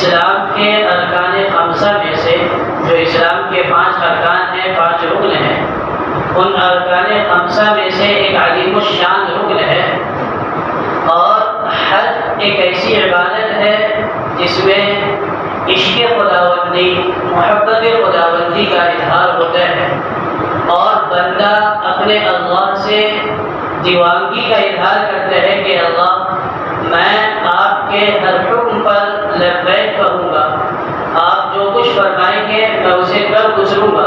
اسلام کے ارکان خمسہ میں سے، جو اسلام کے 5 ارکان ہیں، 5 رکن ہیں، ان ارکان خمسہ میں سے ایک عظیم الشان رکن ہے۔ اور حج ایک ایسی عبادت ہے جس میں عشق خداوندی، محبت خداوندی کا اظہار ہوتا ہے، اور بندہ اپنے اللہ سے دیوانگی کا اظہار کرتا ہے کہ اللہ، میں آپ کے ہر حکم پر لبیک کہوں گا، آپ جو کچھ فرمائیں گے میں اسے کر گزروں گا،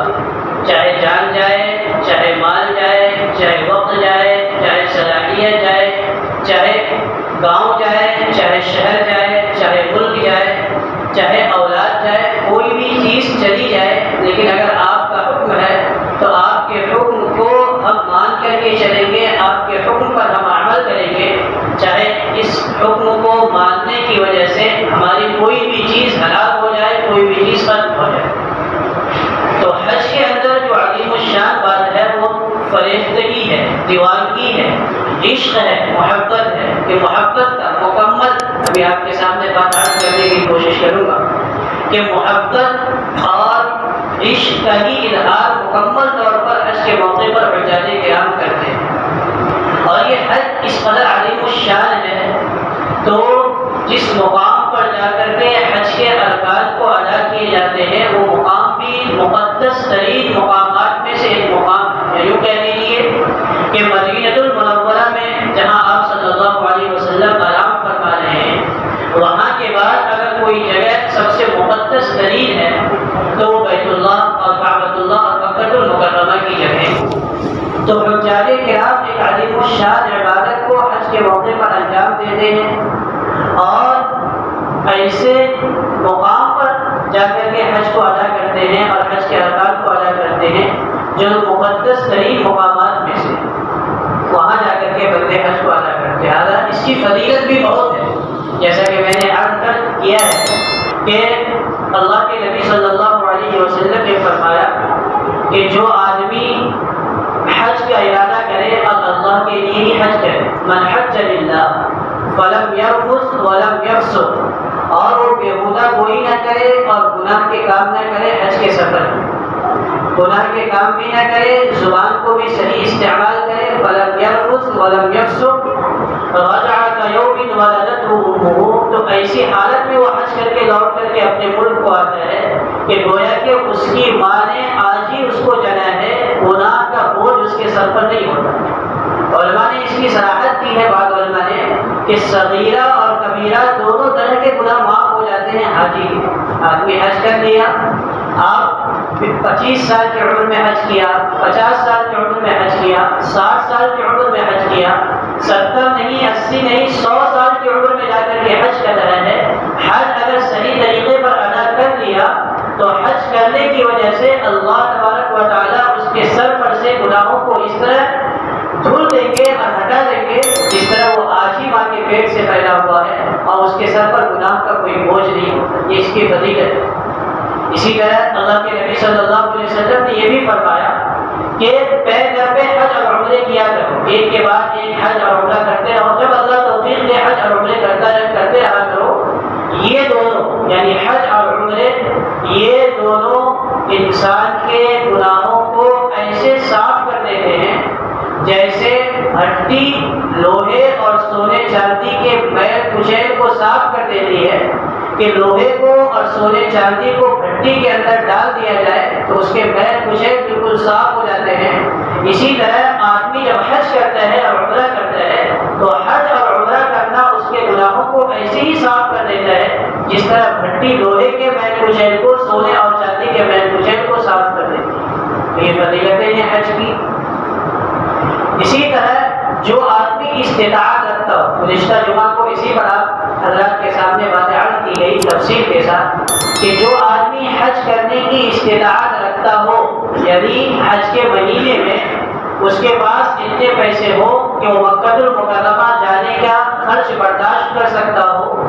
چاہے جان جائے، چاہے مال جائے، چاہے وقت جائے، چاہے صلاحیت جائے، چاہے گاؤں جائے، چاہے شہر جائے، چاہے ملک جائے، چاہے اولاد جائے، کوئی بھی چیز چلی جائے، لیکن اگر آپ کا حکم ہے تو آپ کے حکم کو ہم مان کر کے چلیں گے، آپ کے حکم پر ہم عمل کریں گے، چاہے اس حکم کو ماننے کی وجہ سے ہماری کوئی بھی چیز ہلاک ہو جائے، کوئی بھی چیز ختم ہو جائے۔ تو حج کے اندر جو عظیم الشان بات ہے وہ فریفتگی ہے، دیوانگی ہے، عشق ہے، محبت ہے، کہ محبت کا مکمل، ابھی آپ کے سامنے بات عرض کرنے کی کوشش کروں گا کہ محبت اور عشق کا ہی اظہار مکمل طور پر حج کے موقع پر حجاج کرام کرتے ہیں۔ اور یہ حج اس قدر عظیم الشان ہے، تو جس مقام پر جا کر کے حج کے ارکان کو ادا کیے جاتے ہیں وہ مقام بھی مقدس ترین مقامات میں سے ایک مقام ہے۔ یوں کہہ لیجیے کہ مدینہ المنورہ میں جہاں آپ صلی اللہ علیہ وسلم آرام فرما رہے ہیں، وہاں کے بعد اگر کوئی جگہ سب سے مقدس ترین ہے تو وہ بیت اللہ اور کعبۃ اللہ اور مکہ المکرمہ کی جگہ ہے۔ تو حجاج کرام ایک عظیم الشان عبادت کو حج کے موقع پر انجام دیتے ہیں، اور ایسے مقام پر جا کر کے حج کو ادا کرتے ہیں اور حج کے ارکان کو ادا کرتے ہیں جو مقدس ترین مقامات میں سے، وہاں جا کر کے بندے حج کو ادا کرتے ہیں۔ اس کی فضیلت بھی بہت ہے، جیسا کہ میں نے عرض کیا ہے کہ اللہ کے نبی صلی اللہ علیہ وسلم نے فرمایا کہ جو آدمی حج کا ارادہ کرے اور اللہ کے لیے ہی حج کرے، من حج للہ فلم یرفث ولم یفسق، اور وہ بیہودہ گوئی نہ کرے اور گناہ کے کام نہ کرے، حج کے سفر میں گناہ کے کام بھی نہ کرے، زبان کو بھی صحیح استعمال کرے، فلم یرفث ولم یفسق رجع کیوم ولدتہ امہ، تو ایسی حالت میں وہ حج کر کے لوٹ کر کے اپنے ملک کو آتا ہے کہ گویا کہ اس کی ماں نے آج ہی اس کو جنا ہے، گناہ کا بوجھ اس کے سر پر نہیں ہوتا۔ علماء نے اس کی صراحت کی ہے، بعض علماء نے، کہ صغیرہ اور کبیرہ دونوں طرح کے گناہ معاف ہو جاتے ہیں حاجی کے۔ آدمی حج کر لیا، آپ 25 سال کی عمر میں حج کیا، 50 سال کی عمر میں حج کیا، 60 سال کی عمر میں حج کیا، 70 نہیں، 80 نہیں، 100 سال کی عمر میں جا کر کے حج کر رہا ہے، حج اگر صحیح طریقے پر ادا کر لیا تو حج کرنے کی وجہ سے اللہ تبارک و تعالیٰ اس کے سر پر سے گناہوں کو اس طرح دھل دیں گے اور ہٹا دیں گے جس طرح وہ آج ہی ماں کے پیٹ سے پیدا ہوا ہے، اور اس کے سر پر گناہ کا کوئی بوجھ نہیں ہوتا۔ یہ اس کی فضیلت ہے۔ اسی طرح اللہ کے نبی صلی اللہ علیہ وسلم نے یہ بھی فرمایا کہ پے در پہ حج اور عمرے کیا کرو، ایک کے بعد ایک حج اور عمرہ کرتے رہو، جب اللہ توفیق دے حج اور عمرے کرتے رہا کرو۔ یہ دونوں یعنی حج اور عمرے، یہ دونوں انسان کے گناہوں کو ایسے صاف کر دیتے ہیں جیسے ہڈی لوہے اور سونے چاندی کے میل کچیل کو صاف کر دیتی ہے، کہ لوہے کو اور سونے چاندی کو بھٹی کے اندر ڈال دیا جائے تو اس کے میل کچیل بالکل صاف ہو جاتے ہیں۔ اسی طرح آدمی جب حج کرتا ہے اور عمرہ کرتا ہے تو حج اور عمرہ کرنا اس کے گناہوں کو ایسے ہی صاف کر دیتا ہے جس طرح بھٹی لوہے کے میل کچیل کو، سونے اور چاندی کے میل کچیل کو صاف کر دیتی ہے۔ یہ فضیلتیں ہیں حج کی۔ اسی طرح جو آدمی استطاعت رکھتا ہو، گزشتہ جمعہ کو اسی پر آپ حضرات کے سامنے بات عرض کی گئی تفصیل کے ساتھ کہ جو آدمی حج کرنے کی استطاعت رکھتا ہو، یعنی حج کے مہینے میں اس کے پاس اتنے پیسے ہو کہ وہ مکہ المکرمہ جانے کا خرچ برداشت کر سکتا ہو،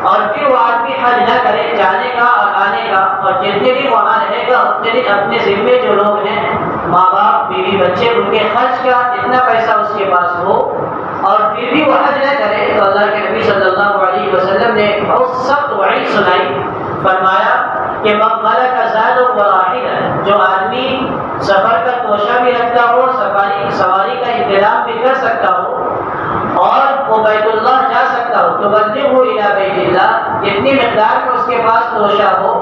اور پھر وہ آدمی حج نہ کرے، جانے کا اور آنے کا، اور جتنے دن وہاں رہے گا اتنے دن اپنے ذمے جو لوگ ہیں، ماں باپ، بیوی بچے، ان کے خرچ کا اتنا پیسہ اس کے پاس ہو، اور پھر بھی وہ حج نہ کرے، تو اللہ کے نبی صلی اللہ علیہ وسلم نے بہت سخت وعید سنائی فرمایا کہ مقبلہ کا زاد و راحلہ، جو آدمی سفر کا توشہ بھی رکھتا ہو، سواری کا انتظام بھی کر سکتا ہو اور وہ بیت اللہ جا سکتا ہو، تو بلغہ الی بیت اللہ، اتنی مقدار میں اس کے پاس توشہ ہو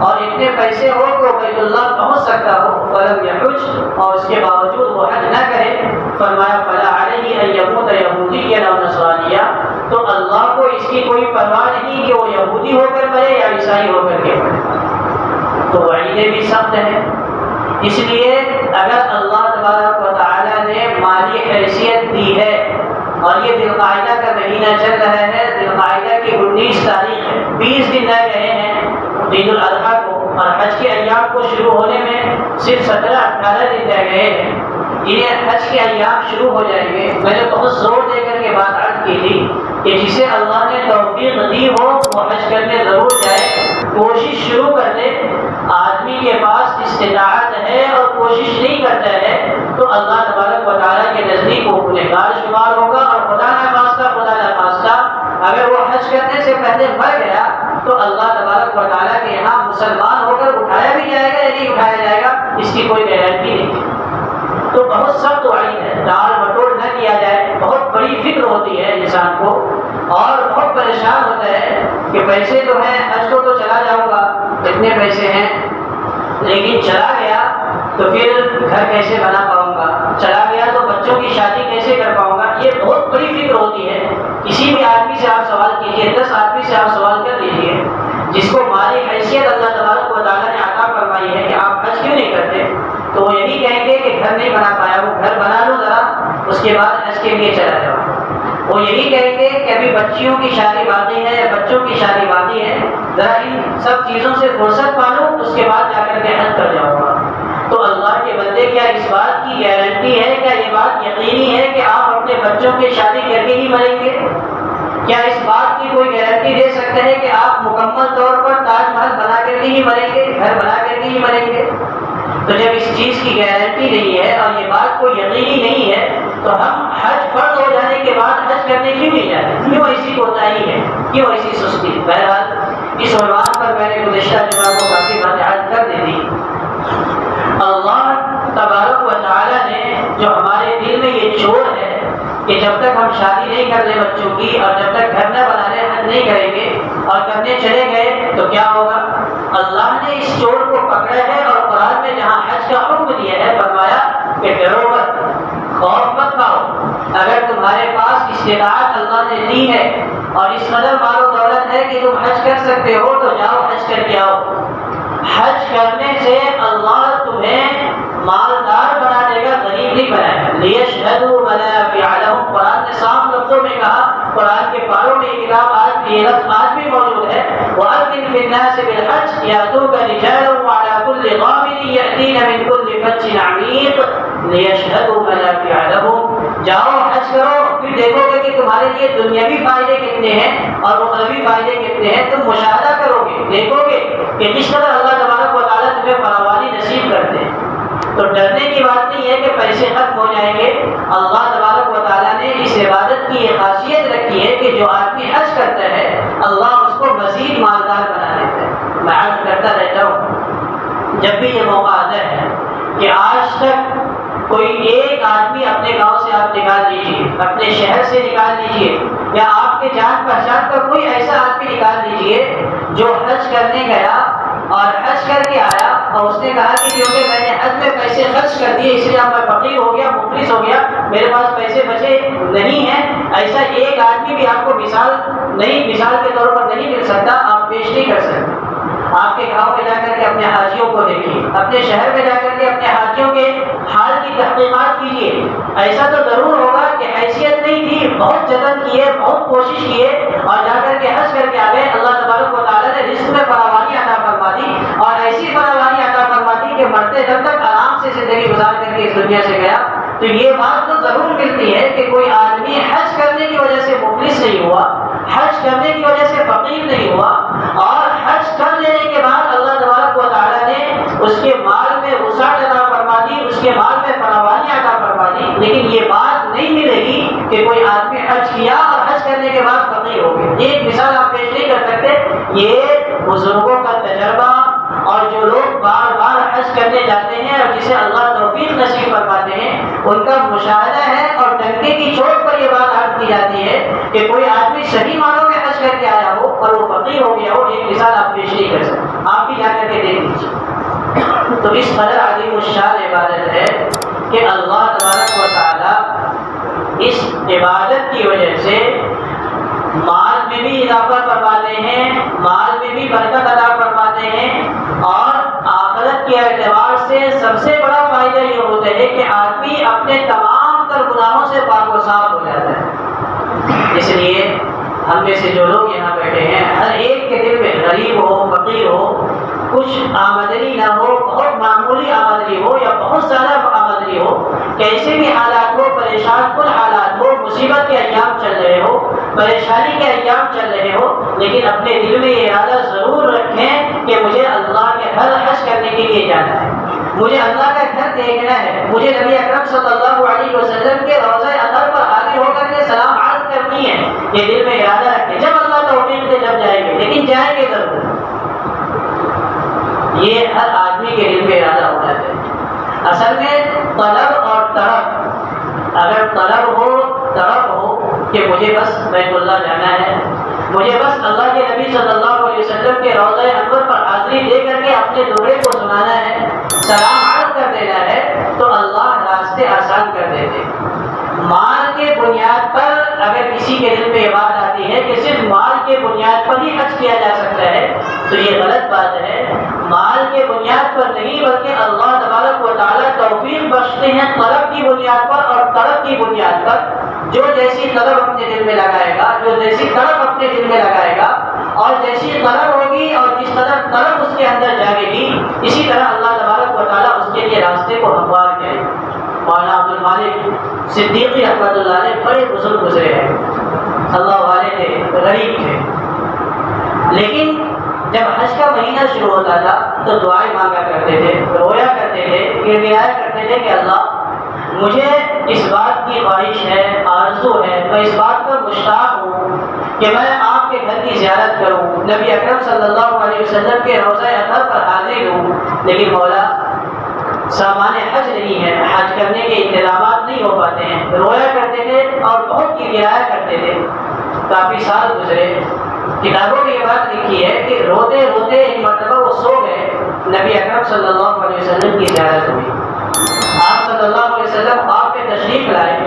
اور اتنے پیسے ہو کہ وہ بیت اللہ پہنچ سکتا ہو، فلم یحج، اور اس کے باوجود وہ حج نہ کرے، فرمایا فلا علیہ ان یموت یہودیا او نصرانیا، تو اللہ کو اس کی کوئی پرواہ نہیں کہ وہ یہودی ہو کر مرے یا عیسائی ہو کر کے مرے۔ تو وعیدیں بھی سخت ہیں۔ اس لیے اگر اللہ تبارک و تعالی نے مالی حیثیت دی ہے، اور یہ ذی القعدہ کا مہینہ چل رہا ہے، ذی القعدہ کی 19 تاریخ ہے، 20 دن رہ گئے ہیں عید الاضحیٰ کو، اور حج کے ایام کو شروع ہونے میں صرف 17-18 دن رہ گئے ہیں، انہیں حج کے ایام شروع ہو جائیں گے۔ میں نے بہت زور دے کر کے بات عرض کی تھی کہ جسے اللہ نے توفیق دی ہو وہ حج کرنے ضرور جائے، کوشش شروع کر دے۔ آدمی کے پاس استطاعت ہے اور کوشش نہیں کرتا ہے تو اللہ تبارک و تعالیٰ کے نزدیک وہ گنہگار شمار ہوگا، اور خدا نخواستہ اگر وہ حج کرنے سے پہلے مر گیا تو اللہ تبارک و تعالیٰ کے یہاں مسلمان ہو کر اٹھایا بھی جائے گا یا نہیں اٹھایا جائے گا، اس کی کوئی گارنٹی نہیں۔ تو بہت سخت وعید ہے، ٹال مٹول نہ کیا جائے۔ بہت بڑی فکر ہوتی ہے انسان کو اور بہت پریشان ہوتا ہے کہ پیسے تو ہیں، حج کو تو چلا جاؤں گا، اتنے پیسے ہیں، لیکن چلا گیا تو پھر گھر کیسے بنا پاؤں گا، چلا گیا تو بچوں کی شادی کیسے کر پاؤں گا، یہ بہت بڑی فکر ہوتی ہے۔ کسی بھی آدمی سے آپ سوال کیجیے، 10 آدمی سے آپ سوال کر لیجیے جس کو مالی حیثیت اللہ تبارک و تعالیٰ نے عطا فرمائی ہے کہ آپ حج کیوں نہیں کرتے، تو وہ یہی کہیں گے کہ گھر نہیں بنا پایا، وہ گھر بنا لو ذرا، اس کے بعد حج کے لیے چلا جاؤ۔ وہ یہی کہیں گے کہ ابھی بچیوں کی شادی باقی ہے یا بچوں کی شادی باقی ہے، ذرا ان سب چیزوں سے فرصت پالو، اس کے بعد جا کر کے حج کر جاؤں گا۔ تو اللہ کے بندے، کیا اس بات کی گارنٹی ہے، کیا یہ بات یقینی ہے کہ آپ اپنے بچوں کی شادی کر کے ہی مریں گے؟ کیا اس بات کی کوئی گارنٹی دے سکتے ہیں کہ آپ مکمل طور پر تاج محل بنا کر کے ہی مریں گے، گھر بنا کر کے ہی مریں گے؟ تو جب اس چیز کی گارنٹی نہیں ہے اور یہ بات کوئی یقینی نہیں ہے تو ہم حج فرض ہو جانے کے بعد حج کرنے کیوں نہیں جاتے؟ کیوں ایسی کوتاہی ہے، کیوں ایسی سستی؟ بہرحال اس عنوان پر میں نے گزشتہ جمعہ کو کافی باتیں عرض کر دی تھی۔ اللہ تبارک و تعالیٰ نے جو ہمارے دل میں یہ چھوڑ ہے کہ جب تک ہم شادی نہیں کر لیں بچوں کی اور جب تک گھر نہ بنا لیں حج نہیں کریں گے، اور کرنے چلے گئے تو کیا ہوگا؟ اللہ نے اس چوڑ کو پکڑا ہے اور قرآن میں جہاں حج کا حکم دیا ہے فرمایا کہ ڈرو مت، خوف مت کھاؤ۔ اگر تمہارے پاس استطاعت اللہ نے دی ہے اور اس قدر مال و دولت ہے کہ تم حج کر سکتے ہو تو جاؤ حج کر کے آؤ۔ حج کرنے سے اللہ تمہیں مالدار بنا دے گا، غریب نہیں بنائے گا۔ لیشہدوا منافع لہم، قرآن نے صاف لفظوں میں کہا، قرآن کے پاروں میں یہ کتاب یہ لفظ آج بھی موجود ہے، وَأَذِّن فِي النَّاسِ بِالْحَجِّ يَأْتُوكَ رِجَالًا وَعَلَىٰ كُلِّ ضَامِرٍ يَأْتِينَ مِنْ كُلِّ فَجٍّ عَمِيقٍ لِيَشْهَدُوا مَنَافِعَ لَهُمْ۔ جاؤ حج کرو، پھر دیکھو گے کہ تمہارے لیے دنیاوی فائدے کتنے ہیں اور اخروی فائدے کتنے ہیں، تم مشاہدہ کرو گے، دیکھو گے کہ کس طرح اللہ تبارک و تعالیٰ تمہیں فراوانی نصیب کرتے ہیں۔ تو ڈرنے کی بات نہیں ہے کہ پیسے ختم ہو جائیں گے۔ اللہ تبارک و تعالیٰ نے اس عبادت کی یہ خاصیت رکھی ہے کہ جو آدمی حج کرتا ہے اللہ اس کو مزید مالدار بنا دیتا ہے۔ میں عرض کرتا رہتا ہوں جب بھی یہ موقع آتا ہے کہ آج تک کوئی ایک آدمی اپنے گاؤں سے آپ نکال لیجیے، اپنے شہر سے نکال لیجیے، یا آپ کے جان پہچان کا کوئی ایسا آدمی نکال لیجیے جو حج کرنے گیا اور حج کر کے آیا اور اس نے کہا کہ کیونکہ میں نے حج میں پیسے خرچ کر دیے اس لیے اب میں فقیر ہو گیا، مفلس ہو گیا، میرے پاس پیسے بچے نہیں ہیں، ایسا ایک آدمی بھی آپ کو مثال کے طور پر نہیں مل سکتا، آپ پیش نہیں کر سکتے۔ آپ کے گاؤں میں جا کر کے اپنے حاجیوں کو دیکھیے، اپنے شہر میں جا کر کے اپنے حاجیوں کے حال کی تحقیقات کیجیے۔ ایسا تو ضرور ہوگا کہ حیثیت نہیں تھی، بہت جتن کیے، بہت کوشش کیے اور جا کر کے حج کر کے آ گئے، اللہ تبارک و تعالیٰ نے رزق میں فراوانی عطا فرما دی اور ایسی فراوانی عطا فرما دی کہ مرتے دم تک آرام سے زندگی گزار کر کے اس دنیا سے گیا۔ تو یہ بات تو ضرور ملتی ہے کہ کوئی آدمی حج کرنے کی وجہ سے مفلس نہیں ہوا، حج کرنے کی وجہ سے فقیر نہیں ہوا، اور حج کر لینے کے بعد اللہ تبارک و تعالیٰ نے اس کے مال میں وسعت عطا فرما دی، اس کے مال میں فراوانی عطا فرما دی۔ لیکن یہ بات نہیں ملے گی کہ کوئی آدمی حج کیا اور حج کرنے کے بعد فقیر ہو گیا۔ ایک مثال آپ پیش نہیں کر سکتے، یہ بزرگوں کا تجربہ اور جو لوگ بار بار حج کرنے جاتے ہیں اور جسے اللہ توفیق نصیب فرماتے ہیں ان کا مشاہدہ ہے، اور ڈنکے کی چوٹ پر یہ بات عرض کی جاتی ہے کہ کوئی آدمی صحیح معنوں میں حج کر کے آیا ہو اور وہ فقیر ہو گیا ہو، ایک مثال آپ پیش نہیں کر سکتے، آپ بھی جا کر کے دیکھ لیجیے۔ تو اس قدر عظیم الشان عبادت ہے کہ اللہ تبارک و تعالی اس عبادت کی وجہ سے مال میں بھی اضافہ فرماتے ہیں، مال میں بھی برکت عطا فرماتے ہیں، اور آخرت کے اعتبار سے سب سے بڑا فائدہ یہ ہوتا ہے کہ آدمی اپنے تمام تر گناہوں سے پاک و صاف ہو جاتا ہے۔ اس لیے ہم میں سے جو لوگ یہاں بیٹھے ہیں، ہر ایک کے دل میں غریب ہو، فقیر ہو، کچھ آمدنی نہ ہو، بہت معمولی آمدنی ہو یا بہت زیادہ آمدنی ہو، کیسے بھی حالات ہو، پریشان کن حالات ہو، مصیبت کے ایام چل رہے ہو، پریشانی کے ایام چل رہے ہو، لیکن اپنے دل میں یہ ارادہ ضرور رکھیں کہ مجھے اللہ کے گھر حج کرنے کے لیے جانا ہے، مجھے اللہ کا گھر دیکھنا ہے، مجھے نبی اکرم صلی اللہ علیہ وسلم کے روضہ اطہر پر حاضر ہو کر کے سلام عرض کرنی ہے، یہ دل میں ارادہ رکھیں۔ جب اللہ توفیق دے جب جائیں گے، لیکن جائیں گے ضرور، یہ ہر آدمی کے دل میں ارادہ ہونا چاہیے۔ اصل میں طلب اور طرب، اگر طلب ہو، طرب ہو کہ مجھے بس بیت اللہ جانا ہے، مجھے بس اللہ کے نبی صلی اللہ علیہ وسلم کے روضہ انور پر حاضری دے کر کے اپنے دورے کو سنانا ہے، سلام عرض کر دینا ہے، تو اللہ راستے آسان کر دیتے۔ مال کے بنیاد پر اگر کسی کے دل پہ یہ بات آتی ہے کہ صرف مال کے بنیاد پر ہی حج کیا جا سکتا ہے، تو یہ غلط بات ہے۔ مال کے بنیاد پر نہیں بلکہ اللہ تبارک و تعالیٰ توفیق بخشتے ہیں طلب کی بنیاد پر اور طلب کی بنیاد پر۔ جو جیسی طلب اپنے دل میں لگائے گا، جو جیسی طلب اپنے دل میں لگائے گا، اور جیسی طلب ہوگی اور جس قدر طلب اس کے اندر جاگے گی، اسی طرح اللہ تبارک و تعالیٰ اس کے لیے راستے کو ہموار کرے۔ مولانا عبد المالک صدیقی رحمۃ اللہ علیہ بڑے بزرگ گزرے ہیں، اللہ والے تھے، غریب تھے، لیکن جب حج کا مہینہ شروع ہوتا تھا تو دعائیں مانگا کرتے تھے، رویا کرتے تھے، گڑگڑایا کرتے تھے کہ اللہ مجھے اس بات کی خواہش ہے، آرزو ہے، میں اس بات پر مشتاق ہوں کہ میں آپ کے گھر کی زیارت کروں، نبی اکرم صلی اللہ علیہ وسلم کے روضہ اطہر پر حاضری دوں، لیکن مولا سامان حج نہیں ہے، حج کرنے کے انتظامات نہیں ہو پاتے ہیں۔ رویا کرتے تھے اور بہت گڑگڑایا کرتے تھے۔ کافی سال گزرے، کتابوں میں یہ بات لکھی ہے کہ روتے روتے ایک مرتبہ وہ سو گئے، نبی اکرم صلی اللہ علیہ وسلم کی زیارت ہوئی، آپ صلی اللہ علیہ وسلم خواب پہ تشریف لائے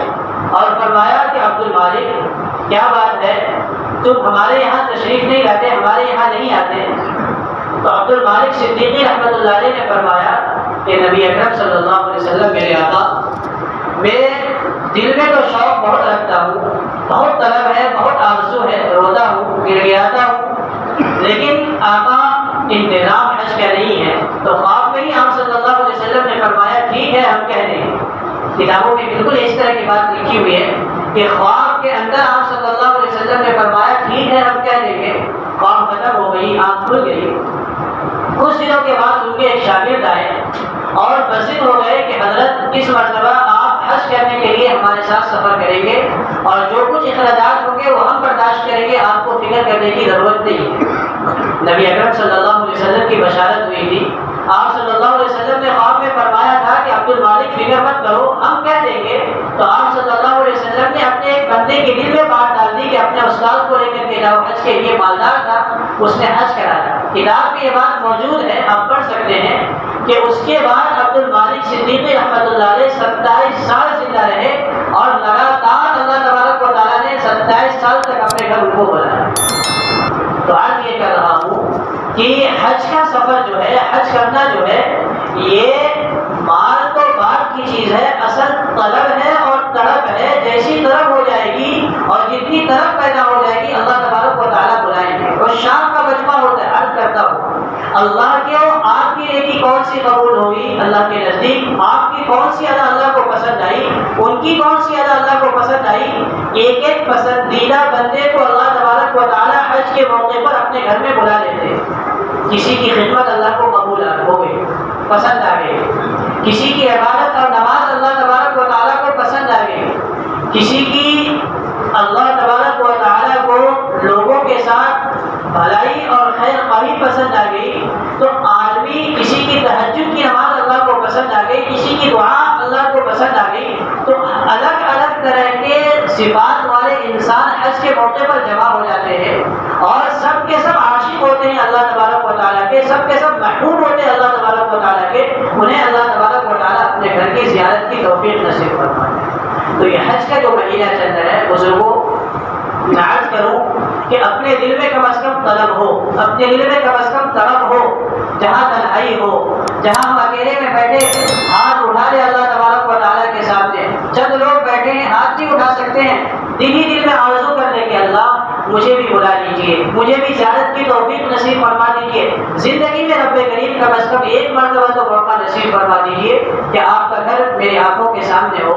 اور فرمایا کہ عبد المالک کیا بات ہے، تم ہمارے یہاں تشریف نہیں لاتے، ہمارے یہاں نہیں آتے؟ تو عبد المالک صدیقی رحمۃ اللہ علیہ نے فرمایا کہ نبی اکرم صلی اللہ علیہ وسلم میرے آقا، میں دل میں تو شوق بہت رکھتا ہوں، بہت طلب ہے، بہت آرزو ہے، روتا ہوں، گڑگڑاتا ہوں، لیکن آقا انتظام حج کا نہیں ہے۔ تو خواب میں ہی آپ صلی اللہ علیہ وسلم نے فرمایا ٹھیک ہے ہم کہہ دیں گے۔ کتابوں میں بالکل اس طرح کی بات لکھی ہوئی ہے کہ خواب کے اندر آپ صلی اللہ علیہ وسلم نے فرمایا ٹھیک ہے ہم کہہ دیں گے، خواب ختم ہو گئی، آنکھ کھل گئی۔ کچھ دنوں کے بعد ان کے ایک شاگرد آئے اور بصیر ہو گئے کہ حضرت اس مرتبہ آپ حج کرنے کے لیے ہمارے ساتھ سفر کریں گے اور جو کچھ اخراجات ہوں گے وہ ہم برداشت کریں گے، آپ کو فکر کرنے کی ضرورت نہیں ہے۔ نبی اکرم صلی اللہ علیہ وسلم کی بشارت ہوئی تھی، آپ صلی اللہ علیہ وسلم نے خواب میں فرمایا تھا کہ عبد المالک فکر مت کرو ہم کہہ دیں گے، تو آپ صلی اللہ علیہ وسلم نے اپنے ایک بندے کے دل میں بات ڈال دی کہ اپنے استاد کو لے کر کے جاؤ، حج کے لیے مالدار تھا، اس نے حج کرایا۔ کتاب میں یہ بات موجود ہے، آپ پڑھ سکتے ہیں کہ اس کے بعد عبد المالک صدیقی رحمۃ اللہ علیہ 27 سال زندہ رہے اور لگاتار اللہ تبارک و تعالیٰ نے 27 سال تک اپنے گھر ان کو بلایا۔ تو آج یہ کر رہا ہوں کہ حج کا سفر جو ہے، حج کرنا جو ہے، یہ مال تو بعد کی چیز ہے، اصل طلب ہے اور طلب ہے۔ جیسی طلب ہو جائے گی اور جتنی طلب پیدا ہو جائے گی اللہ تبارک و تعالیٰ بلائیں گے۔ اور شام کا مجمع ہوتا ہے، عرض کرتا ہوں اللہ کے آپ کی نیکی کون سی قبول ہوگی اللہ کے نزدیک، آپ کی کون سی ادا اللہ کو پسند آئی، ان کی کون سی ادا اللہ کو پسند آئی، ایک ایک پسندیدہ بندے کو اللہ تبارک و تعالیٰ حج کے موقع پر اپنے گھر میں بلا لیتے ہیں۔ کسی کی خدمت اللہ کو قبول ہو گئی، پسند آ گئی، کسی کی عبادت اور نماز اللہ تبارک و تعالیٰ کو پسند آ گئی، کسی کی اللہ تبارک و تعالیٰ کو لوگوں کے ساتھ بھلائی اور خیر خواہی پسند آ گئی تو آدمی کسی کی تہجد کی نماز اللہ کو پسند آ گئی، کسی کی دعا اللہ کو پسند آ گئی، تو الگ الگ طرح کے صفات والے انسان حج کے موقع پر جمع ہو جاتے ہیں اور سب کے سب عاشق ہوتے ہیں اللہ تبارک و تعالیٰ کے، سب کے سب محبوب ہوتے ہیں اللہ تبارک و تعالیٰ کے، انہیں اللہ تبارک و تعالیٰ اپنے گھر کی زیارت کی توفیق نصیب فرمائے۔ تو یہ حج کا جو مہینہ چل رہا ہے بزرگوں، میں عرض کروں کہ اپنے دل میں کم از کم طلب ہو، اپنے دل میں کم از کم طلب ہو، جہاں تنہائی ہو، جہاں ہم اکیلے میں بیٹھے ہاتھ اٹھا لے اللہ تبارک و تعالیٰ کے سامنے، چند لوگ بیٹھے ہیں ہاتھ نہیں اٹھا سکتے ہیں، دل ہی دل میں آرزو کر لے کہ اللہ مجھے بھی بلا لیجیے، مجھے بھی زیارت کی توفیق نصیب فرما دیجیے، زندگی میں رب کریم کم از کم ایک مرتبہ تو موقع نصیب فرما دیجیے کہ آپ کا گھر میری آنکھوں کے سامنے ہو،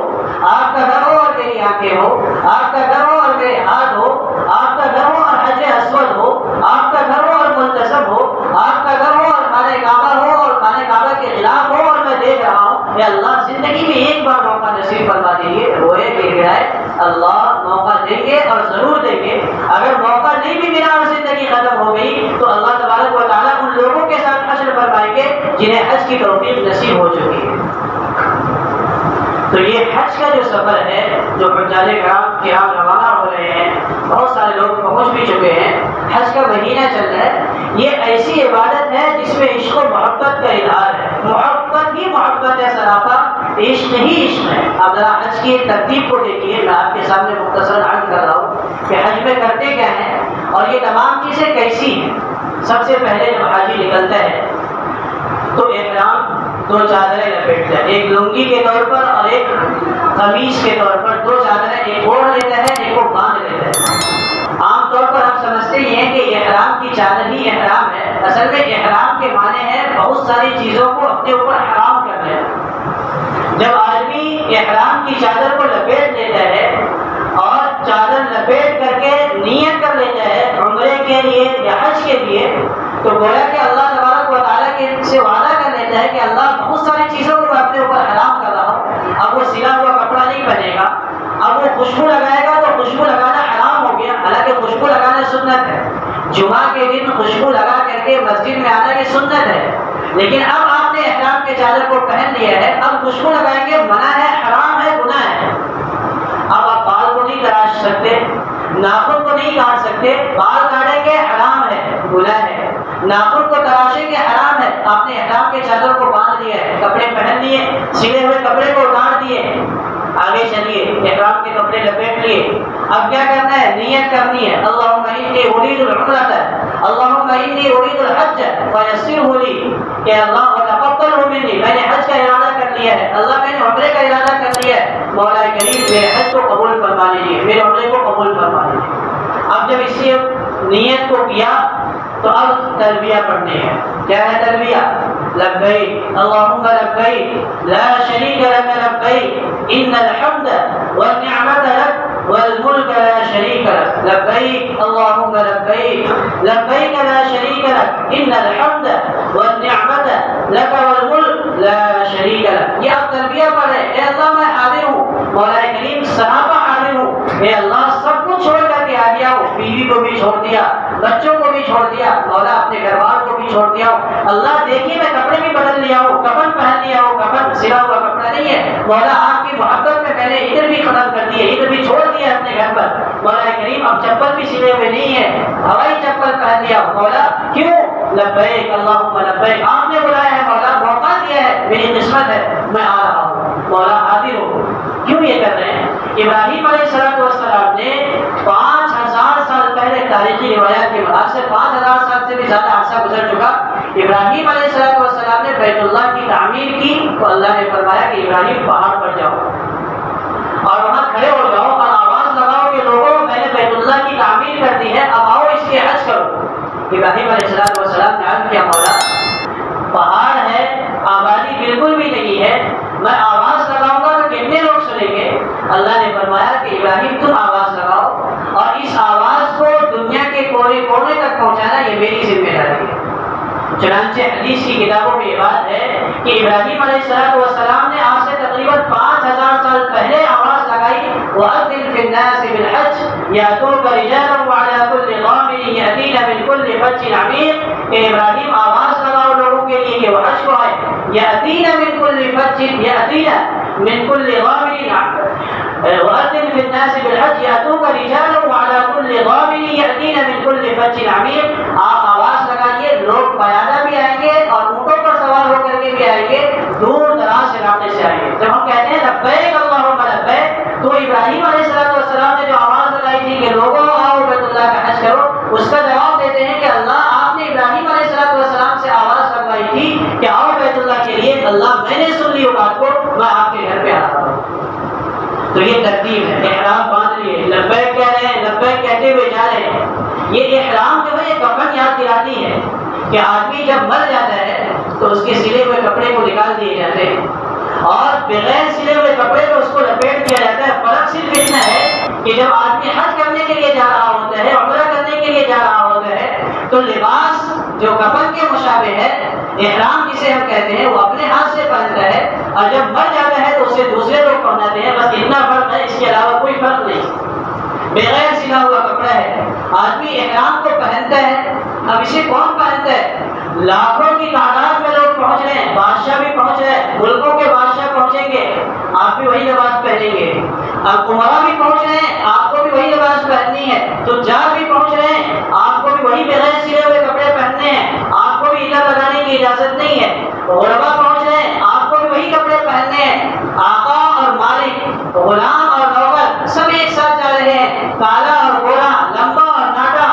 آپ کا گھر ہو اور میری آنکھیں ہو، آپ کا گھر ہو اور میرے ہاتھ ہو، آپ کا گھر ہو اور حجر اسود ہو، آپ کا گھر ہو اور ملتزم ہو، آپ کا گھر ہو اور خانہ کعبہ ہو اور خانہ کعبہ کے خلاف ہو اور میں دیکھ رہا ہوں کہ اللہ زندگی میں ایک بار موقع نصیب فرما دیجیے، روئے کہ گرائے اللہ موقع دیں گے اور ضرور دیں گے۔ اگر موقع نہیں بھی ملا اور زندگی ختم ہو گئی تو اللہ تبارک و تعالیٰ ان لوگوں کے ساتھ حشر فرمائیں گے جنہیں حج کی توفیق نصیب ہو چکی ہے۔ تو یہ حج کا جو سفر ہے، جو حجاج کرام روانہ ہو رہے ہیں، بہت سارے لوگ پہنچ بھی چکے ہیں، حج کا مہینہ چل رہا ہے، یہ ایسی عبادت ہے جس میں عشق و محبت کا اظہار ہے، محبت ہی محبت ہے، سراپا عشق ہی عشق ہے۔ اب ذرا حج کی ترتیب کو دیکھیے، میں آپ کے سامنے مختصر عرض کر رہا ہوں کہ حج میں کرتے کیا ہیں اور یہ تمام چیزیں کیسی ہیں۔ سب سے پہلے جب حاجی نکلتا ہے تو احرام دو چادریں لپیٹتا ہے، ایک لنگی کے طور پر اور ایک قمیص کے طور پر، دو چادریں ایک اوڑھ لیتا ہے ایک کو باندھ لیتا ہے۔ عام طور پر ہم سمجھتے ہی ہیں کہ احرام کی چادر ہی احرام ہے، اصل میں احرام کے معنی ہے بہت ساری چیزوں کو اپنے اوپر حرام کرنا ہے۔ جب آدمی احرام کی چادر کو لپیٹ لیتا ہے اور چادر لپیٹ کر کے نیت کر لیتا ہے عمرے کے لیے یا حج کے لیے، تو گویا کہ اللہ تبارک و تعالیٰ کے سے وعدہ کر لیتا ہے کہ اللہ بہت ساری چیزوں کو میں اپنے اوپر حرام کر رہا ہوں۔ اب وہ سلا ہوا کپڑا نہیں پہنے گا، اب وہ خوشبو لگائے گا تو خوشبو لگانا حرام ہو گیا، حالانکہ خوشبو لگانا سنت ہے، جمعہ کے دن خوشبو لگا کر کے مسجد میں آنا یہ سنت ہے، لیکن اب آپ نے احرام کے چادر کو پہن لیا ہے، اب خوشبو لگائیں گے منع ہے، حرام ہے، گناہ ہے۔ اب آپ بال کو نہیں تراش سکتے، ناخن کو نہیں کاٹ سکتے، بال کاٹیں گے حرام ہے، گناہ ہے، ناخن کو تراشیں گے حرام ہے۔ آپ نے احرام کے چادر کو باندھ لیا ہے، کپڑے پہن لیے، سلے ہوئے کپڑے کو اتار دیے، آگے چلیے، احرام کے کپڑے لپیٹ لیے، اب کیا کرنا ہے؟ نیت کرنی ہے، اللہم انی ارید العمرۃ اللہم انی ارید الحج فیسرہ لی، کہ اللہ وتقبلہ منی، میں نے حج کا ارادہ کر لیا ہے، اللہ میں نے عمرے کا ارادہ کر لیا ہے، مولا کریم میرے حج کو قبول فرما لیجیے، میرے عمرے کو قبول فرما لیجیے۔ اب جب اسی نیت کو کیا تو اب تلبیہ پڑھنی ہے۔ کیا ہے تلبیہ؟ لبیک اللہم لبیک لا شریک لک لبیک ان الحمد والنعمت لک والملک لا شریک لک لبیک اللہم لبیک لبیک لا شریک لک ان الحمد والنعمت لک والملک لا شریک لک۔ یہ آپ تلبیہ پڑھیں، اے اللہ میں حاضر ہوں، مولا کریم سراپا حاضر ہوں، اے اللہ سب کچھ چھوڑ کر کے آ گیا ہوں، بیوی کو بھی چھوڑ دیا، بچوں کو بھی چھوڑ دیا، مولا اپنے گھر والوں کو بھی چھوڑ دیا ہوں، اللہ دیکھیے میں کپڑے بھی بدل لیا ہوں، کفن پہن لیا ہوں، کفن سلا ہوا کپڑا نہیں ہے، مولا آپ کی محبت میں میں نے ادھر بھی ختم کر دی ہے، ادھر بھی چھوڑ دیا اپنے گھر پر، مولا کریم اب چپل بھی سلے ہوئے نہیں ہے، ہوائی چپل پہن لیا ہوں، مولا کیوں؟ لبیک اللہم لبیک، آپ نے بلایا ہے مولا، موقع دیا ہے، میری قسمت ہے، میں آ رہا ہوں، مولا حاضر ہو۔ کیوں یہ کر رہے ہیں؟ ابراہیم علیہ السلام نے 5000 سال پہلے تاریخی روایات کے بعد سے 5000 سال سے بھی زیادہ عرصہ گزر چکا، ابراہیم علیہ السلام نے بیت اللہ کی تعمیر کی تو اللہ نے فرمایا کہ ابراہیم پہاڑ پر جاؤ اور وہاں کھڑے ہو جاؤ اور آواز لگاؤ کہ لوگوں میں نے بیت اللہ کی تعمیر کر دی ہے، اب آؤ اس کے حج کرو۔ ابراہیم علیہ السلام نے عرض کیا مولا پہاڑ ہے، آبادی بالکل بھی نہیں ہے، میں آواز لگاؤں گا تو کتنے لوگ سنیں گے؟ اللہ نے فرمایا کہ ابراہیم تم آواز لگاؤ اور اس آواز کو دنیا کے کونے کونے تک پہنچانا یہ میری ذمہ داری ہے۔ چنانچہ حدیث کی کتابوں میں یہ بات ہے کہ ابراہیم علیہ السلام نے آج سے تقریباً 5000 سال پہلے آواز لگائی، وَأَذِّن فِي النَّاسِ بِالْحَجِّ يَأْتُوكَ رِجَالًا وَعَلَىٰ كُلِّ ضَامِرٍ يَأْتِينَ مِنْ من كل فج عميق کہ ابراہیم آواز لگاؤ لوگوں کے لیے کہ وہ حج کو آئے. یأتینا من كل فج یأتینا من كل ضامر وأذن في الناس بالحج يأتوك رجالا وعلى كل ضامر يأتينا من كل فج عميق. آپ آواز لگائیے لوگ پیادہ بھی آئیں گے اور اونٹوں پر سوار ہو کر کے بھی آئیں گے, دور دراز علاقے سے آئیں گے. جب ہم کہتے ہیں لبیک اللہم لبیک, تو ابراہیم علیہ السلام نے جو آواز لگائی تھی کہ لوگوں آؤ بیت اللہ کا حج کرو, اس کا جواب دیتے ہیں کہ اللہ آپ نے ابراہیم علیہ السلام سے آواز لگوائی تھی کہ آؤ بیت اللہ کے لیے, اللہ میں نے سن لی وہ بات کو, میں آپ کے گھر پہ آ رہا ہوں. تو یہ ترتیب ہے, احرام باندھ لیے, لبیک کہہ رہے ہیں, لبیک کہتے ہوئے جا رہے ہیں. یہ احرام جو ہے یہ کفن یاد دلاتی ہے کہ آدمی جب مر جاتا ہے تو اس کے سلے ہوئے کپڑے کو نکال دیے جاتے ہیں اور بغیر سلے ہوئے کپڑے کو اس کو لپیٹ دیا جاتا ہے. فرق صرف اتنا ہے کہ جب آدمی حج کرنے کے لیے جا رہا ہوتا ہے, عمرہ کرنے کے لیے جا رہا ہوتا ہے, تو لباس جو کفن کے مشابہ ہے, احرام جسے ہم کہتے ہیں, وہ اپنے ہاتھ سے پہنتا ہے, اور جب مر جاتا ہے تو اسے دوسرے لوگ پہناتے ہیں. بس اتنا فرق ہے, اس کے علاوہ کوئی فرق نہیں. بغیر سلا ہوا کپڑا ہے, آدمی احرام کو پہنتا ہے. اب اسے کون پہنتا ہے؟ لاکھوں کی تعداد میں لوگ پہنچ رہے ہیں, بادشاہ بھی پہنچ رہے ہیں, ملکوں کے بادشاہ پہنچیں گے, آپ بھی وہی لباس پہنیں گے. اب عمرہ بھی پہنچ رہے ہیں, آپ کو بھی وہی لباس پہننی ہے. تجار بھی پہنچ رہے ہیں, آپ کو بھی وہی بغیر سلے ہوئے کپڑے پہننے ہیں, آپ کو بھی ہیلا لگانے کی اجازت نہیں ہے. غربا پہنچ رہے ہیں, آپ کو بھی وہی کپڑے پہننے ہیں. آقا اور مالک, غلام اور نوکر سب ایک ساتھ جا رہے ہیں. کالا اور گورا, لمبا اور ناٹا,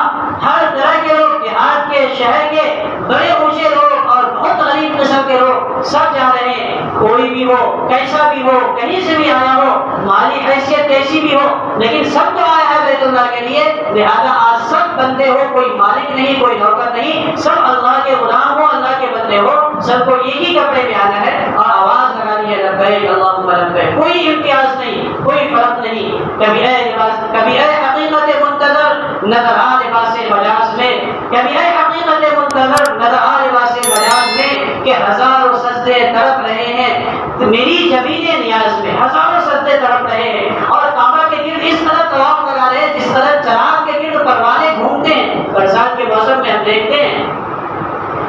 ہر طرح کے لوگ, دیہات کے, شہر کے, بڑے اونچے لوگ اور بہت غریب قسم کے لوگ سب جا رہے ہیں. کوئی بھی ہو, کیسا بھی ہو, کہیں سے بھی آیا ہو, مالی حیثیت کیسی بھی ہو, لیکن سب تو آیا ہے بیت اللہ کے لیے. لہذا آج سب بندے ہو, کوئی مالک نہیں, کوئی نوکر نہیں, سب اللہ کے غلام ہو, اللہ کے بندے ہو, سب کو ایک ہی کپڑے میں آنا ہے اور آواز لگانی ہے لبیک اللہم لبیک. کوئی امتیاز نہیں, کوئی فرق نہیں. کبھی اے لباس, کبھی اے حقیقت منتظر نظر آ لباس مجاز میں, کبھی اے حقیقت منتظر نظر آ لباس مجاز میں, کہ ہزاروں سجدے تڑپ رہے ہیں میری جبین نیاز میں, ہزاروں سجدے تڑپ رہے ہیں اور کعبہ کے گرد اس طرح طواف لگا رہے ہیں جس طرح چراغ کے گرد پروانے گھومتے ہیں. برسات کے موسم میں ہم دیکھتے ہیں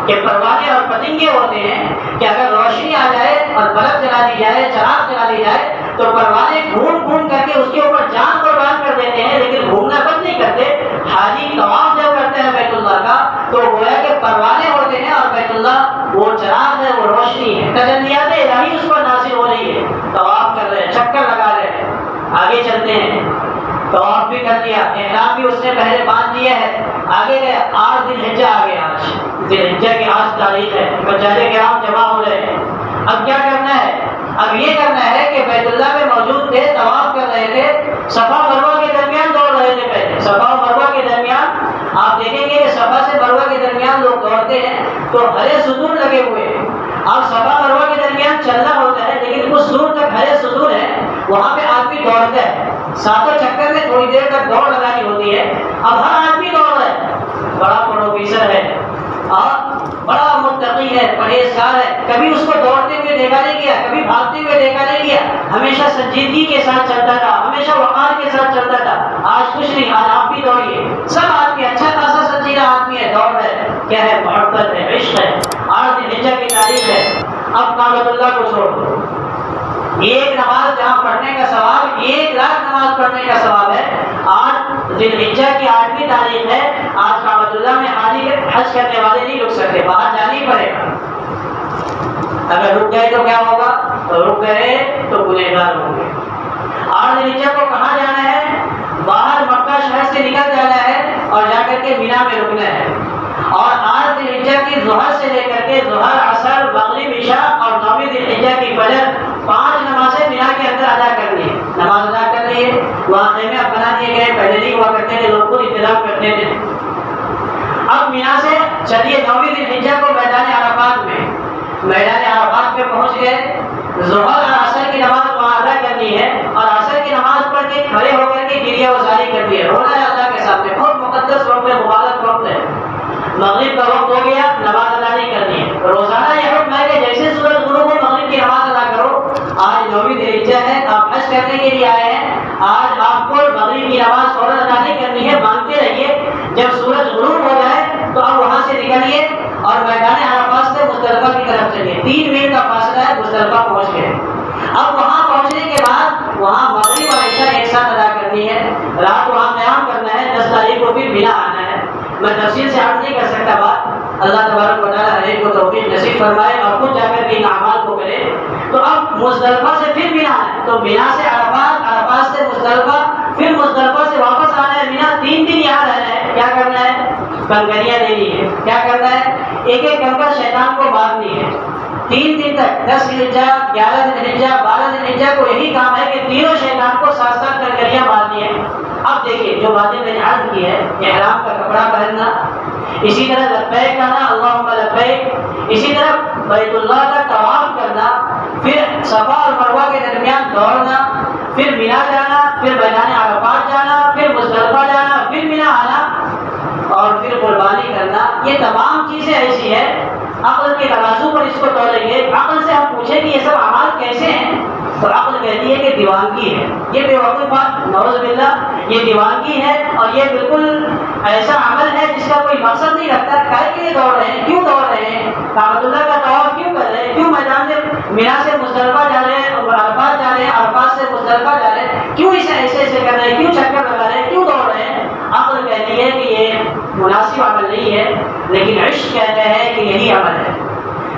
کہ پروانے اور پتنگے ہوتے ہیں کہ اگر روشنی آ جائے اور بلب جلا دی جائے, چراغ جلا دی جائے, تو پروانے گھوم گھوم کر کے اس کے اوپر جان قربان کر دیتے ہیں, لیکن گھومنا بند نہیں کرتے. حاجی طواف جب کرتے ہیں بیت اللہ کا تو گویا کہ پروانے ہوتے ہیں اور بیت اللہ وہ چراغ ہے, وہ روشنی ہے, تجلیات الہی اس پر نازل ہو رہی ہے. طواف کر رہے ہیں, چکر لگا رہے ہیں, آگے چلتے ہیں. طواف بھی کر لیا, احرام بھی اس نے پہلے باندھ دیا ہے, آگے گئے. 8 ذی الحجہ آ گئے, آج ذی الحجہ کی آج تاریخ ہے, بچارے کرام جمع ہو رہے ہیں. اب کیا کرنا ہے؟ اب یہ کرنا ہے کہ بیت اللہ میں موجود تھے, طواف کر رہے تھے, صفا مروہ کے درمیان دوڑ رہے تھے. پہلے صفا و مروہ کے درمیان آپ دیکھیں گے کہ صفا سے مروہ کے درمیان لوگ دوڑتے ہیں تو ہرے ستون لگے ہوئے ہیں. اب صفا مروہ کے درمیان چلنا ہوتا ہے, لیکن کچھ دور تک ہرے ستون ہے, وہاں پہ آدمی دوڑتا ہے. ساتوں چکر میں تھوڑی دیر تک دوڑ لگانی ہوتی ہے. اب ہر آدمی دوڑ رہا ہے, بڑا پروفیسر ہے اور بڑا متقی ہے, پرہیزگار ہے, کبھی اس کو دوڑتے ہوئے دیکھا نہیں گیا, کبھی بھاگتے ہوئے دیکھا نہیں گیا, ہمیشہ سنجیدگی کے ساتھ چلتا تھا, ہمیشہ وقار کے ساتھ چلتا تھا. آج کچھ نہیں, آج آپ بھی دوڑیے. سب آدمی اچھا خاصا سنجیدہ آدمی ہے, دوڑ رہے. کیا ہے؟ محبت ہے, عشق ہے. 8 ذی الحجہ کی تاریخ ہے. اب کعبۃ اللہ کو چھوڑ دو. ایک نماز جہاں پڑھنے کا ثواب 1 لاکھ نماز پڑھنے کا ثواب ہے. 8 ذی الحجہ کی 8ویں تاریخ ہے. آج کعبۃ اللہ میں حاجی حج کرنے والے نہیں رک سکتے, باہر جانا ہی پڑے گا. اگر رک گئے تو کیا ہوگا؟ رک گئے تو گنہگار ہوں گے. 8 ذی الحجہ کو کہاں جانا ہے؟ باہر مکہ شہر سے نکل جانا ہے اور جا کر کے مینا میں رکنا ہے. اور 8 ذی الحجہ کی ظہر سے لے کر کے ظہر, عصر, مغرب, عشاء اور 9ویں ذی الحجہ کی فجر 5 نمازیں مینا کے اندر ادا کرنی ہے. نماز ادا کر لی ہے, وہاں خیمے اب بنا دیے گئے, پہلے نہیں ہوا کرتے تھے, لوگ خود انتظام کرتے تھے. اب مینا سے چلیے 9ویں ذی الحجہ کو میدان عرفات میں, میدان عرفات میں پہنچ گئے. ظہر اور عصر کی نماز وہاں ادا کرنی ہے اور عصر کی نماز پڑھ کے کھڑے ہو کر کے گریہ وزاری کرنی ہے, رونا ہے اللہ کے سامنے. بہت مقدس وقت ہے, مبارک وقت ہے. مغرب کا وقت ہو گیا, نماز ادا نہیں کرنی ہے. روزانہ یہ حکم ہے کہ جیسے سورج غروب ہو مغرب کی نماز ادا کرو. آج 9ویں ذی الحجہ ہے, آپ حج کرنے کے لیے آئے ہیں, آج آپ کو مغرب کی نماز فوراً ادا نہیں کرنی ہے, مانگتے رہیے. جب سورج غروب ہو جائے مزدلفہ پہنچ گئے. اب وہاں پہنچنے کے بعد وہاں مغرب اور عشاء ایک ساتھ ادا کرنی ہے, رات وہاں قیام کرنا ہے, 10 تاریخ کو پھر مینا آنا ہے. میں تفصیل سے عرض نہیں کر سکتا بات, اللہ تبارک و تعالیٰ ہر ایک کو توفیق نصیب فرمائے اور خود جا کر کے ان اعمال کو کرے. تو اب مزدلفہ سے پھر مینا ہے, تو مینا سے عرفات, عرفات سے مزدلفہ, پھر مزدلفہ سے واپس آنا ہے مینا. 3 دن یہاں رہنا ہے. کیا کرنا ہے؟ کنکریاں دینی ہے. کیا کرنا ہے؟ ایک ایک کنکر شیطان کو مارنی ہے 3 دن تک. 10 ذی الحجہ, 11 ذی الحجہ, 12 ذی الحجہ کو یہی کام ہے کہ تینوں شیطان کو ساتھ ساتھ کنکریاں مارنی ہے. اب دیکھیے جو باتیں میں نے عرض کی ہے, احرام کا کپڑا پہننا, اسی طرح لبیک کہنا اللہم لبیک, اسی طرح بیت اللہ کا طواف کرنا, پھر صفا اور مروہ کے درمیان دوڑنا, پھر مینا جانا, پھر میدان عرفات جانا, پھر مزدلفہ جانا, پھر مینا آنا اور پھر قربانی کرنا. یہ تمام چیزیں ایسی ہیں عقل کے ترازو پر اس کو تولیں گے. عقل سے ہم پوچھیں کہ یہ سب اعمال کیسے ہیں, تو عقل کہتی ہے کہ دیوانگی ہے. یہ بے وقوفات نعوذ باللہ, یہ دیوانگی ہے اور یہ بالکل ایسا عمل ہے جس کا کوئی مقصد نہیں رکھتا. کائے کے لیے دوڑ رہے ہیں, کیوں دوڑ رہے ہیں, کعبۃ اللہ کا طواف کیوں کر رہے ہیں, کیوں میدان سے مینا سے مزدلفہ جا رہے ہیں, عرفات جا رہے ہیں, عرفات سے مزدلفہ جا رہے ہیں, کیوں اسے ایسے کر رہے ہیں, کیوں چکر لگا رہے ہیں, کیوں دوڑ رہے ہیں. عقل کہتی ہے کہ یہ مناسب عمل نہیں ہے, لیکن عشق کہتا ہے کہ یہی عمل ہے.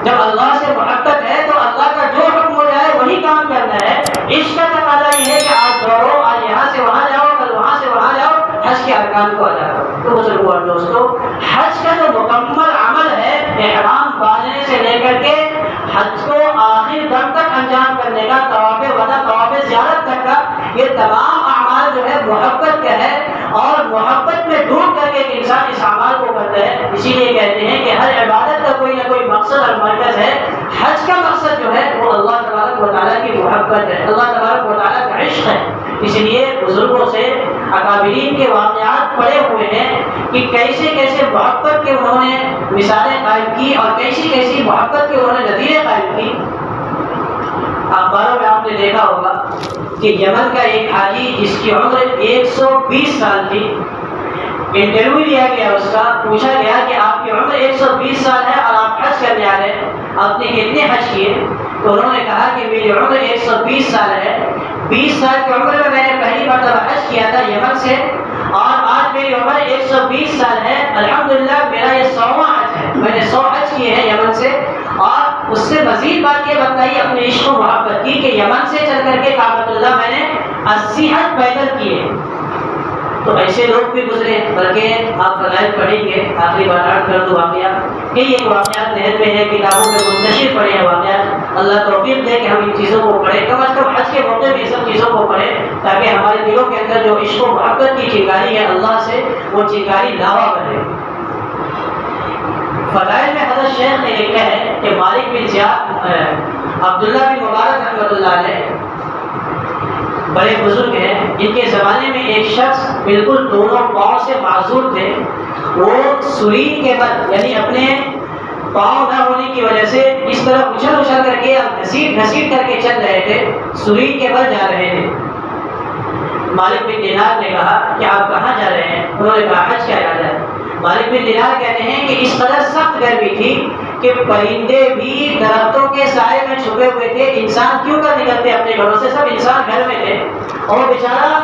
جب اللہ سے محبت ہے تو اللہ کا جو حکم ہو جائے وہی کام کرنا ہے. عشق کا تقاضا یہ ہے کہ آج دوڑو, آج یہاں سے وہاں جاؤ, کل وہاں سے وہاں جاؤ, حج کے ارکان کو ادا کرو. تو بزرگوں اور دوستو, حج کا جو مکمل عمل ہے احرام باندھنے سے لے کر کے حج کو آخر دم تک انجام کرنے کا, طواف ودا, طواف زیارت تک کا, یہ تمام اعمال جو ہے محبت کا ہے اور محبت میں ڈوب کر کے انسان اس اعمال کو کرتا ہے. اسی لیے کہتے ہیں کہ ہر عبادت کا کوئی نہ کوئی مقصد اور مرکز ہے. حج کا مقصد جو ہے وہ اللہ تبارک و تعالیٰ کی محبت ہے, اللہ تبارک و تعالیٰ کا عشق ہے. اس لیے بزرگوں سے اکابرین کے واقعات پڑے ہوئے ہیں کہ کیسے کیسے محبت کے انہوں نے مثالیں قائم کی اور کیسی کیسی محبت کے انہوں نے نظیریں قائم کی. اخباروں میں آپ نے دیکھا ہوگا کہ یمن کا ایک حاجی جس کی عمر 120 سال تھی, انٹرویو لیا گیا, اس کا پوچھا گیا کہ آپ کی عمر 120 سال ہے اور آپ حج کرنے آ رہے ہیں, آپ نے کتنے حج کیے؟ تو انہوں نے کہا کہ میری عمر 120 سال ہے, 20 سال کی عمر میں نے پہلی مرتبہ حج کیا تھا یمن سے, اور آج میری عمر 120 سال ہے. الحمدللہ میرا یہ 100واں حج ہے, میں نے 100 حج کیے ہیں یمن سے. اور اس سے مزید بات یہ بتائی اپنے عشق و محبت کی کہ یمن سے چل کر کے کعبۃ اللہ میں نے 80 حج پیدل کیے. تو ایسے لوگ بھی گزرے, بلکہ آپ فضائل پڑھیں گے. آخری بات عرض کر دو واقعات, کئی ایک واقعات ذہن میں ہے, کتابوں میں منتشر پڑے ہیں واقعات. اللہ توفیق دے کہ ہم ان چیزوں کو پڑھیں, کم از کم حج کے موقع میں یہ سب چیزوں کو پڑھیں تاکہ ہمارے دلوں کے اندر جو عشق و محبت کی چنگاری ہے اللہ سے, وہ چنگاری لاوا بنے. فضائل میں حضرت شیخ نے لکھا ہے کہ مالک بن زیاد, عبداللہ بن مبارک رحمۃ اللہ علیہ بڑے بزرگ ہیں, جن کے زمانے میں ایک شخص بالکل دونوں پاؤں سے معذور تھے. وہ سرین کے بل, یعنی اپنے پاؤں نہ ہونے کی وجہ سے اس طرح اچھل اچھل کر کے گھسیٹ گھسیٹ کر کے چل رہے تھے, سرین کے بل جا رہے تھے. مالک بن دینار نے کہا کہ آپ کہاں جا رہے ہیں؟ انہوں نے کہا حج کا ارادہ ہے. مالک بن دینار کہتے ہیں کہ اس قدر سخت گرمی تھی کہ پرندے بھی درختوں کے سائے میں چھپے ہوئے تھے, انسان کیوں کر نکلتے اپنے گھروں سے, سب انسان گھر میں تھے, اور بیچارہ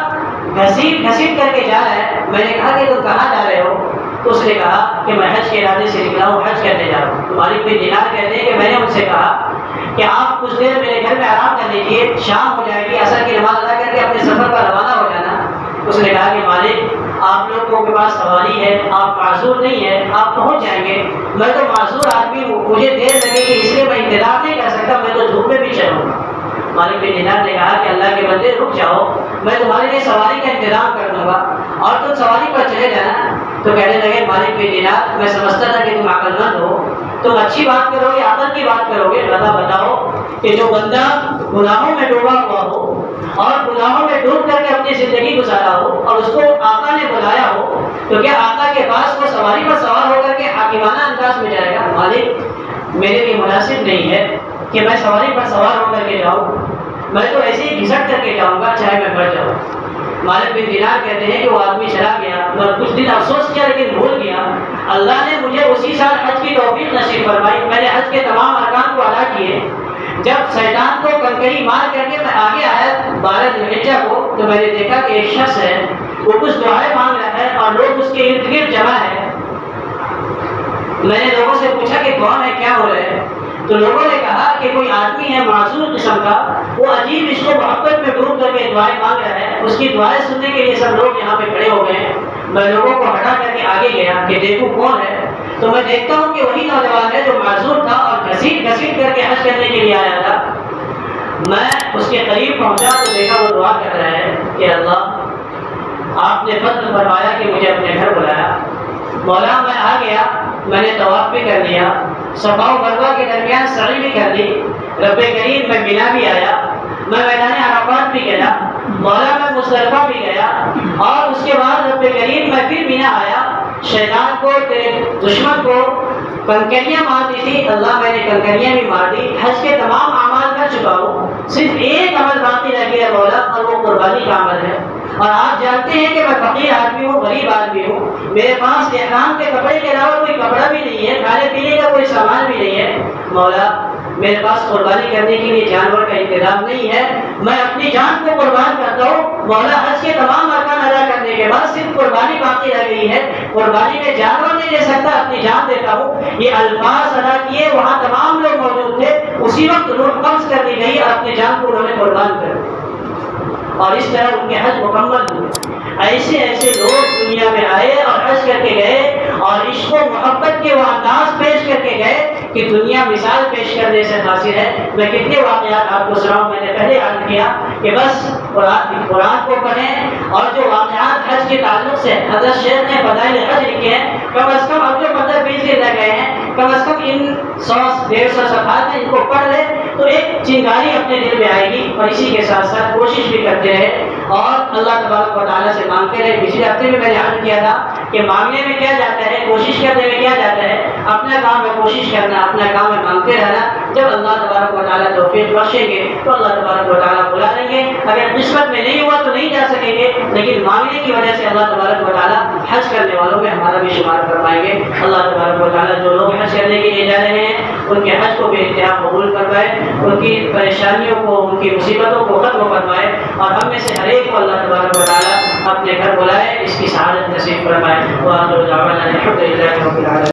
گھسیٹ گھسیٹ کر کے جا رہا ہے. میں نے کہا کہ تم کہاں جا رہے ہو؟ تو اس نے کہا کہ میں حج کے ارادے سے نکلا ہوں, حج کرنے جا رہا ہوں. تو مالک بن دینار کہتے ہیں کہ میں نے ان سے کہا کہ آپ کچھ دیر میرے گھر میں آرام کر لیجیے, شام ہو جائے گی, عصر کی نماز ادا کر کے اپنے سفر پر روانہ ہو جانا. اس نے کہا کہ مالک آپ لوگوں کے پاس سواری ہے, آپ معذور نہیں ہیں, آپ پہنچ جائیں گے. میں تو معذور آدمی ہوں, مجھے دیر لگے گی, اس لیے میں انتظار نہیں کر سکتا, میں تو دھوپ میں بھی چلوں گا. مالک بن دینار نے کہا کہ اللہ کے بندے رک جاؤ, میں تمہارے لیے سواری کا انتظام کر دوں گا اور تم سواری پر چلے جانا. تو کہنے لگے مالک بن دینار, میں سمجھتا تھا کہ تم عقل مند ہو, تم اچھی بات کرو گے, عقل کی بات کرو گے. بتاؤ کہ جو بندہ گناہوں میں ڈوبا ہوا ہو اور گناہوں میں ڈوب کر کے اپنی زندگی گزارا ہو اور اس کو آقا نے بلایا ہو, تو کیا آقا کے پاس وہ سواری پر سوار ہو کر کے حاکمانہ انداز میں جائے گا؟ مالک میرے لیے مناسب نہیں ہے کہ میں سواری پر سوار ہو کر کے جاؤں, میں تو ایسے ہی گھسٹ کر کے جاؤں گا چاہے میں مر جاؤں. مالک بن دینار کہتے ہیں کہ وہ آدمی چلا گیا, میں کچھ دن افسوس کیا لیکن بھول گیا. اللہ نے مجھے اسی سال حج کی توفیق نصیب فرمائی, میں نے حج کے تمام ارکان کو ادا کیے, جب شیطان کو کنکری مار کر کے میں آگے آیا 12 ذوالحجہ کو، تو میں نے دیکھا کہ ایک شخص ہے وہ کچھ دعائیں مانگ رہا ہے اور لوگ اس کے ارد گرد جمع ہے۔ میں نے لوگوں سے پوچھا کہ کون ہے، کیا ہو رہا ہے؟ تو لوگوں نے کہا کہ کوئی آدمی ہے معذور قسم کا، وہ عجیب عشق و محبت میں ڈوب کر کے دعائیں مانگ رہا ہے، اس کی دعائیں سننے کے لیے سب لوگ یہاں پہ کھڑے ہو گئے ہیں۔ میں لوگوں کو ہٹا کر کے آگے گیا کہ دیکھوں کون ہے، تو میں دیکھتا ہوں کہ وہی نوجوان ہے جو معذور تھا اور گھسیٹ کر کے حج کرنے کے لیے آیا تھا۔ میں اس کے قریب پہنچا تو دیکھا وہ دعا کر رہا ہے کہ اللہ آپ نے فضل فرمایا کہ مجھے اپنے گھر بلایا، مولا میں آ گیا، میں نے طواف بھی کر لیا، صفا و مروہ کے درمیان سعی بھی کر لی، رب کریم میں مینا بھی آیا، میں میدان عرفات بھی گیا، مولا میں مزدلفہ بھی گیا، اور اس کے بعد رب کریم میں پھر مینا آیا۔ شیطان کو، تیرے دشمن کو کنکریاں مار دی تھی، اللہ میں نے کنکریاں بھی مار دی، حج کے تمام اعمال کر چکا ہوں، صرف ایک عمل باقی رہ گیا مولا، اور وہ قربانی کا عمل ہے۔ اور آپ جانتے ہیں کہ میں فقیر آدمی ہوں، غریب آدمی ہوں، میرے پاس احرام کے کپڑے کے علاوہ کوئی کپڑا بھی نہیں ہے، کھانے پینے کا کوئی سامان بھی نہیں ہے، مولا میرے پاس قربانی کرنے کے لیے جانور کا انتظام نہیں ہے، میں اپنی جان کو قربان کرتا ہوں، مولا حج کے تمام ارکان ادا کرنے کے بعد صرف قربانی باقی رہ گئی ہے، قربانی میں جانور نہیں لے سکتا، اپنی جان دیتا ہوں۔ یہ الفاظ ادا کیے، وہاں تمام لوگ موجود تھے، اسی وقت روح قبض کر دی گئی اور اپنی جان کو انہوں نے قربان کر دیا، اور اس طرح ان کے حج مکمل ہوئے۔ ایسے ایسے لوگ دنیا میں آئے اور حج کر کے گئے، اور عشق و محبت کے وہ انداز پیش کر کے گئے کہ دنیا مثال پیش کرنے سے حاصل ہے۔ میں کتنے واقعات آپ کو سناؤں، میں نے پہلے عرض کیا کہ بس قرآن کو پڑھیں، اور جو واقعات حج کے تعلق سے حضرت شیخ نے فضائل حج لکھے ہیں، کم از کم اب جو 15-20 دن رہ گئے ہیں، کم از کم ان 100-150 صفحات میں ان کو پڑھ لیں تو ایک چنگاری اپنے دل میں آئے گی، اور اسی کے ساتھ ساتھ کوشش بھی کرتے رہے اور اللہ تبارک و تعالیٰ سے مانگتے رہے۔ پچھلے ہفتے میں نے عرض کیا تھا کہ مانگنے میں کیا جاتا ہے، کوشش کرنے میں کیا جاتا ہے، اپنا کام ہے کوشش کرنا، اپنا کام ہے مانگتے رہنا۔ جب اللہ تبارک و تعالیٰ توفیق بخشیں گے تو اللہ تبارک و تعالیٰ بلا لیں گے، اگر قسمت میں نہیں ہوا تو نہیں جا سکیں گے، لیکن مانگنے کی وجہ سے اللہ تبارک و تعالیٰ حج کرنے والوں میں ہمارا بھی شمار فرمائیں گے۔ اللہ تبارک و تعالیٰ جو لوگ حج کرنے کے لیے جا رہے ہیں ان کے حج کو بے انتہا قبول فرمائے، ان کی پریشانیوں کو، ان کی مصیبتوں کو ختم فرمائے، اور ہم میں سے ہر ایک کو اللہ تبارک و تعالیٰ اپنے گھر بلائے، اس کی سعادت نصیب فرمائے۔ وآخر دعوانا الحمد للہ رب العالمین۔